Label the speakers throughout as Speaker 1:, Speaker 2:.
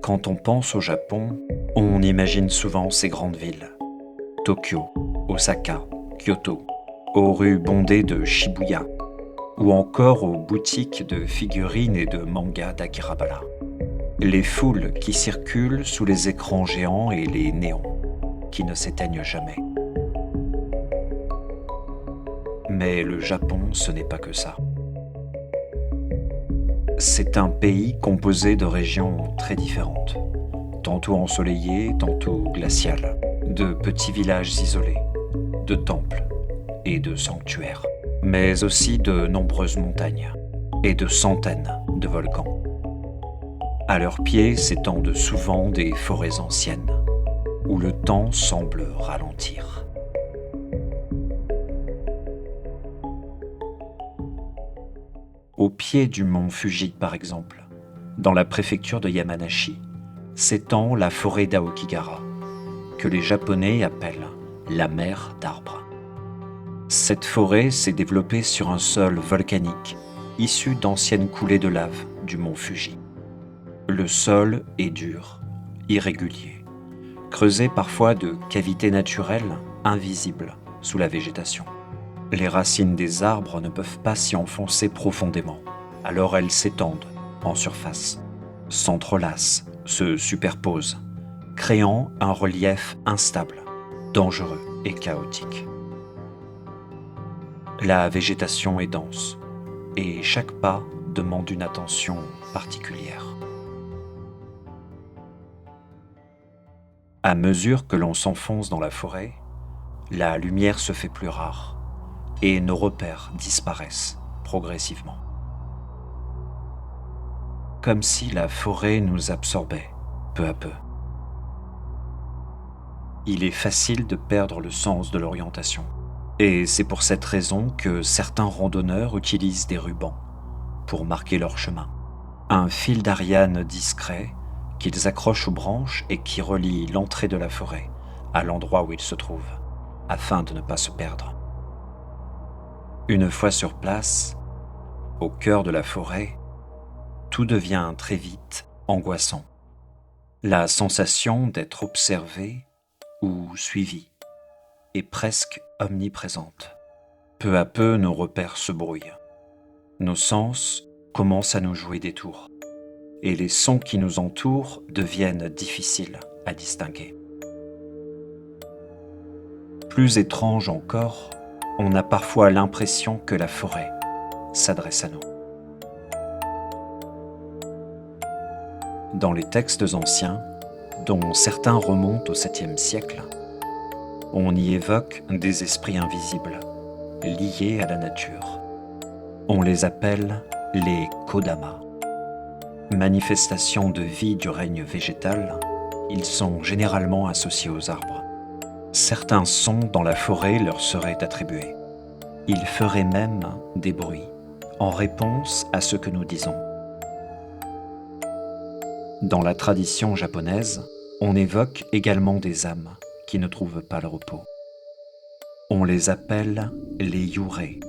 Speaker 1: Quand on pense au Japon, on imagine souvent ces grandes villes. Tokyo, Osaka, Kyoto, aux rues bondées de Shibuya, ou encore aux boutiques de figurines et de mangas d'Akihabara. Les foules qui circulent sous les écrans géants et les néons, qui ne s'éteignent jamais. Mais le Japon, ce n'est pas que ça. C'est un pays composé de régions très différentes, tantôt ensoleillées, tantôt glaciales, de petits villages isolés, de temples et de sanctuaires, mais aussi de nombreuses montagnes et de centaines de volcans. À leurs pieds s'étendent souvent des forêts anciennes, où le temps semble ralentir. Au pied du mont Fuji, par exemple, dans la préfecture de Yamanashi, s'étend la forêt d'Aokigahara, que les Japonais appellent la mer d'arbres. Cette forêt s'est développée sur un sol volcanique, issu d'anciennes coulées de lave du mont Fuji. Le sol est dur, irrégulier, creusé parfois de cavités naturelles invisibles sous la végétation. Les racines des arbres ne peuvent pas s'y enfoncer profondément, alors elles s'étendent en surface, s'entrelacent, se superposent, créant un relief instable, dangereux et chaotique. La végétation est dense, et chaque pas demande une attention particulière. À mesure que l'on s'enfonce dans la forêt, la lumière se fait plus rare, et nos repères disparaissent progressivement. Comme si la forêt nous absorbait peu à peu. Il est facile de perdre le sens de l'orientation, et c'est pour cette raison que certains randonneurs utilisent des rubans pour marquer leur chemin. Un fil d'Ariane discret qu'ils accrochent aux branches et qui relie l'entrée de la forêt à l'endroit où ils se trouvent, afin de ne pas se perdre. Une fois sur place, au cœur de la forêt, tout devient très vite angoissant. La sensation d'être observé ou suivi est presque omniprésente. Peu à peu, nos repères se brouillent. Nos sens commencent à nous jouer des tours, et les sons qui nous entourent deviennent difficiles à distinguer. Plus étrange encore, on a parfois l'impression que la forêt s'adresse à nous. Dans les textes anciens, dont certains remontent au 7e siècle, on y évoque des esprits invisibles, liés à la nature. On les appelle les Kodama. Manifestations de vie du règne végétal, ils sont généralement associés aux arbres. Certains sons dans la forêt leur seraient attribués. Ils feraient même des bruits en réponse à ce que nous disons. Dans la tradition japonaise, on évoque également des âmes qui ne trouvent pas le repos. On les appelle les yurei,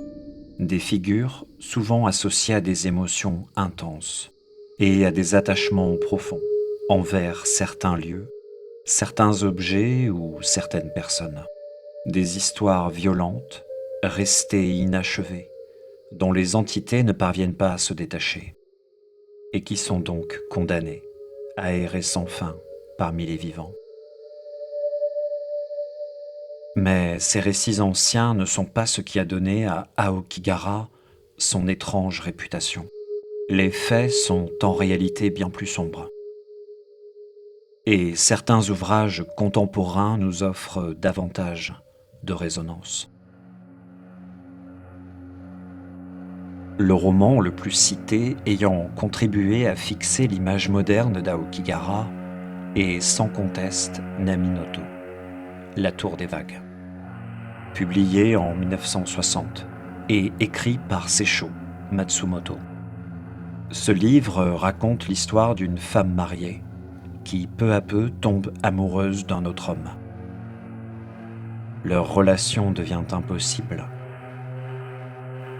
Speaker 1: des figures souvent associées à des émotions intenses et à des attachements profonds envers certains lieux, certains objets ou certaines personnes. Des histoires violentes, restées inachevées, dont les entités ne parviennent pas à se détacher, et qui sont donc condamnées à errer sans fin parmi les vivants. Mais ces récits anciens ne sont pas ce qui a donné à Aokigahara son étrange réputation. Les faits sont en réalité bien plus sombres. Et certains ouvrages contemporains nous offrent davantage de résonance. Le roman le plus cité ayant contribué à fixer l'image moderne d'Aokigahara est sans conteste Naminoto, La Tour des Vagues, publié en 1960 et écrit par Seisho Matsumoto. Ce livre raconte l'histoire d'une femme mariée qui peu à peu tombe amoureuse d'un autre homme. Leur relation devient impossible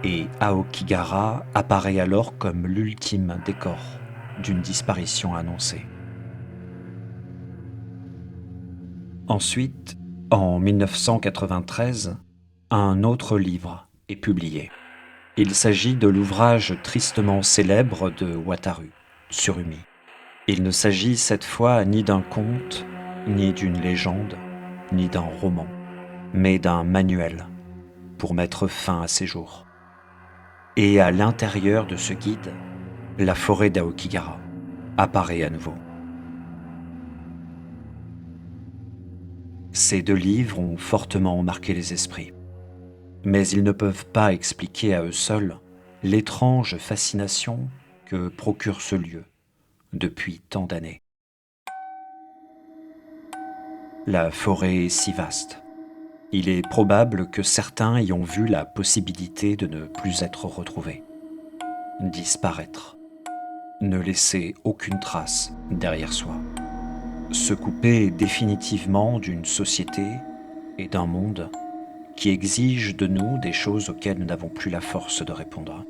Speaker 1: et Aokigahara apparaît alors comme l'ultime décor d'une disparition annoncée. Ensuite, en 1993, un autre livre est publié. Il s'agit de l'ouvrage tristement célèbre de Wataru, Tsurumi. Il ne s'agit cette fois ni d'un conte, ni d'une légende, ni d'un roman, mais d'un manuel pour mettre fin à ses jours. Et à l'intérieur de ce guide, la forêt d'Aokigahara apparaît à nouveau. Ces deux livres ont fortement marqué les esprits, mais ils ne peuvent pas expliquer à eux seuls l'étrange fascination que procure ce lieu depuis tant d'années. La forêt est si vaste. Il est probable que certains y ont vu la possibilité de ne plus être retrouvés, disparaître, ne laisser aucune trace derrière soi, se couper définitivement d'une société et d'un monde qui exigent de nous des choses auxquelles nous n'avons plus la force de répondre.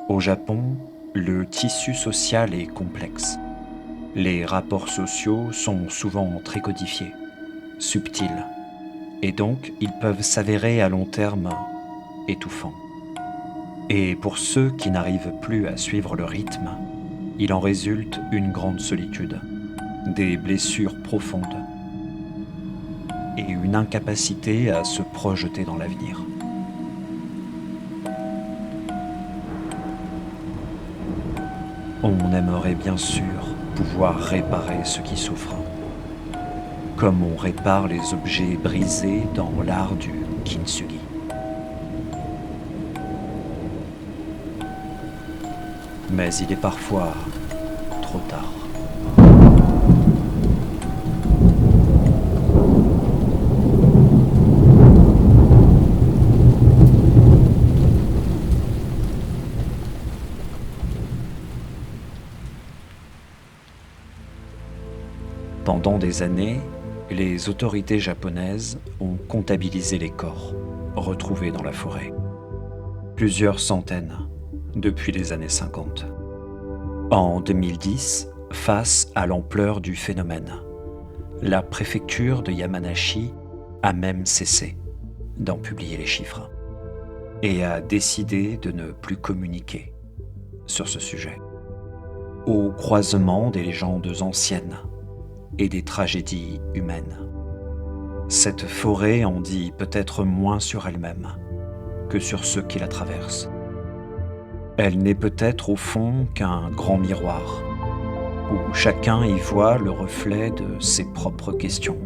Speaker 1: Au Japon, le tissu social est complexe. Les rapports sociaux sont souvent très codifiés, subtils, et donc ils peuvent s'avérer à long terme étouffants. Et pour ceux qui n'arrivent plus à suivre le rythme, il en résulte une grande solitude, des blessures profondes et une incapacité à se projeter dans l'avenir. On aimerait bien sûr pouvoir réparer ceux qui souffrent, comme on répare les objets brisés dans l'art du kintsugi. Mais il est parfois trop tard. Pendant des années, les autorités japonaises ont comptabilisé les corps retrouvés dans la forêt. Plusieurs centaines depuis les années 50. En 2010, face à l'ampleur du phénomène, la préfecture de Yamanashi a même cessé d'en publier les chiffres et a décidé de ne plus communiquer sur ce sujet. Au croisement des légendes anciennes et des tragédies humaines, cette forêt en dit peut-être moins sur elle-même que sur ceux qui la traversent. Elle n'est peut-être au fond qu'un grand miroir, où chacun y voit le reflet de ses propres questions,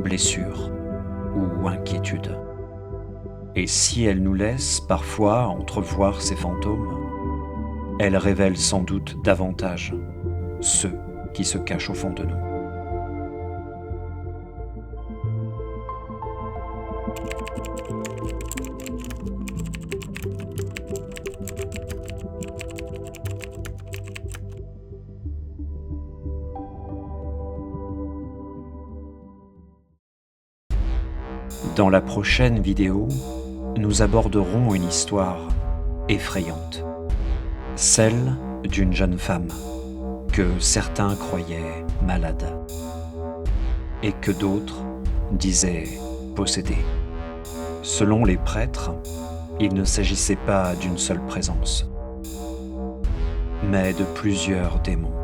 Speaker 1: blessures ou inquiétudes. Et si elle nous laisse parfois entrevoir ces fantômes, elle révèle sans doute davantage ceux qui se cachent au fond de nous. Dans la prochaine vidéo, nous aborderons une histoire effrayante, celle d'une jeune femme que certains croyaient malade et que d'autres disaient possédée. Selon les prêtres, il ne s'agissait pas d'une seule présence, mais de plusieurs démons.